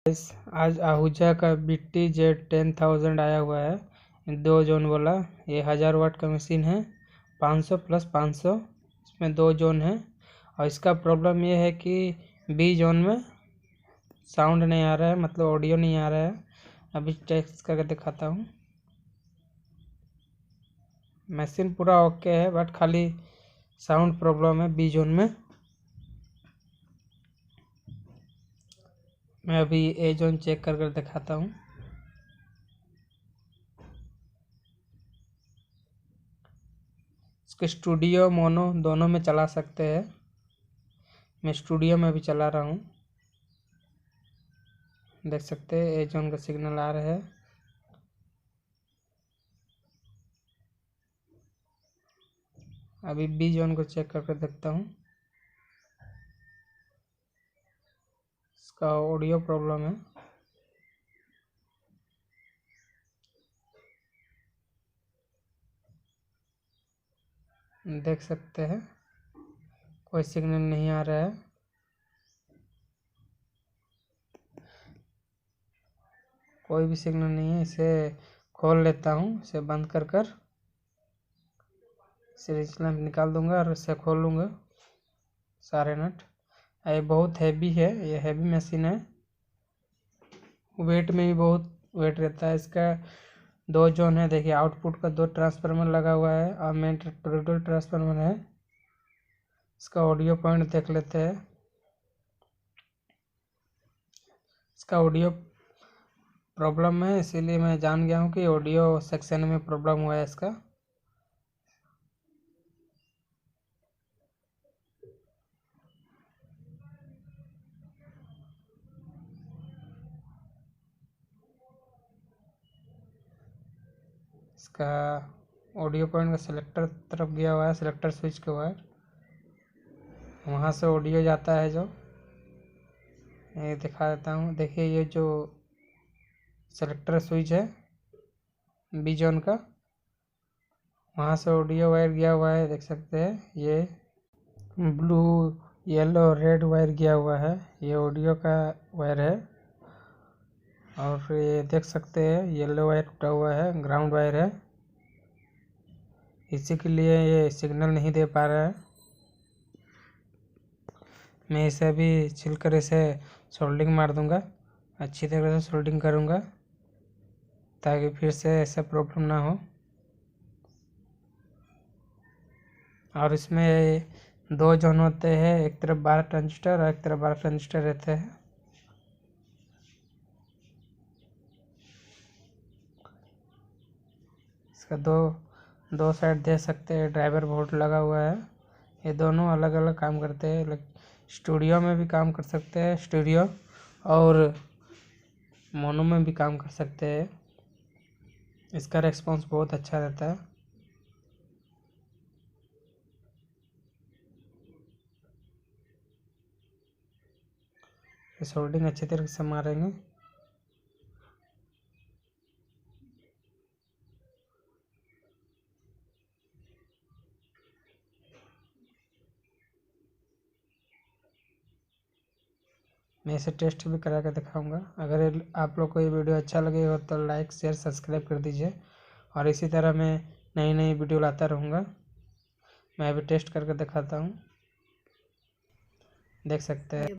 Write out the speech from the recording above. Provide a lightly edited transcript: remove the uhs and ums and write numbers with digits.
आज आहूजा का BT Z10000 आया हुआ है 2 जोन वाला। ये 1000 वाट का मशीन है, 500 + 500, इसमें 2 जोन है। और इसका प्रॉब्लम ये है कि B जोन में साउंड नहीं आ रहा है, मतलब ऑडियो नहीं आ रहा है। अभी टेस्ट करके दिखाता हूँ। मशीन पूरा ओके है, बट खाली साउंड प्रॉब्लम है B जोन में। मैं अभी A जोन चेक कर दिखाता हूँ। इसको स्टूडियो मोनो दोनों में चला सकते हैं। मैं स्टूडियो में भी चला रहा हूँ, देख सकते हैं A जोन का सिग्नल आ रहा है। अभी B जोन को चेक करके देखता हूँ। इसका ऑडियो प्रॉब्लम है। देख सकते हैं कोई सिग्नल नहीं आ रहा है। कोई भी सिग्नल नहीं है। इसे खोल लेता हूँ, इसे बंद कर सीरीज लैंप निकाल दूंगा और इसे खोल लूँगा सारे नट। ये बहुत हैवी है, ये हैवी मशीन है। वेट में भी बहुत वेट रहता है। इसका 2 जोन है, देखिए आउटपुट का 2 ट्रांसफार्मर लगा हुआ है और मेन टोटल ट्रांसफार्मर है। इसका ऑडियो पॉइंट देख लेते हैं। इसका ऑडियो प्रॉब्लम है, इसीलिए मैं जान गया हूँ कि ऑडियो सेक्शन में प्रॉब्लम हुआ है इसका। इसका ऑडियो पॉइंट का सिलेक्टर तरफ गया हुआ है, सिलेक्टर स्विच के वायर, वहाँ से ऑडियो जाता है। जो ये दिखा देता हूँ, देखिए ये जो सेलेक्टर स्विच है B जोन का, वहाँ से ऑडियो वायर गया हुआ है। देख सकते हैं ये ब्लू येलो रेड वायर गया हुआ है, ये ऑडियो का वायर है। और ये देख सकते हैं येलो वायर टूटा हुआ है, ग्राउंड वायर है, इसी के लिए ये सिग्नल नहीं दे पा रहा है। मैं इसे अभी छिलकर इसे सोल्डिंग मार दूंगा, अच्छी तरह से सोल्डिंग करूंगा ताकि फिर से ऐसा प्रॉब्लम ना हो। और इसमें 2 जोन होते हैं, एक तरफ 12 ट्रांजिस्टर और एक तरफ 12 ट्रांजिस्टर रहते हैं। इसका दो साइड दे सकते हैं, ड्राइवर बोर्ड लगा हुआ है। ये दोनों अलग अलग काम करते हैं, स्टूडियो में भी काम कर सकते हैं, स्टूडियो और मोनो में भी काम कर सकते हैं। इसका रिस्पॉन्स बहुत अच्छा रहता है। सोल्डिंग अच्छी तरह से मारेंगे। मैं इसे टेस्ट भी करा कर दिखाऊंगा। अगर आप लोग को ये वीडियो अच्छा लगेगा तो लाइक शेयर सब्सक्राइब कर दीजिए, और इसी तरह मैं नई नई वीडियो लाता रहूँगा। मैं अभी टेस्ट करके दिखाता हूँ, देख सकते हैं।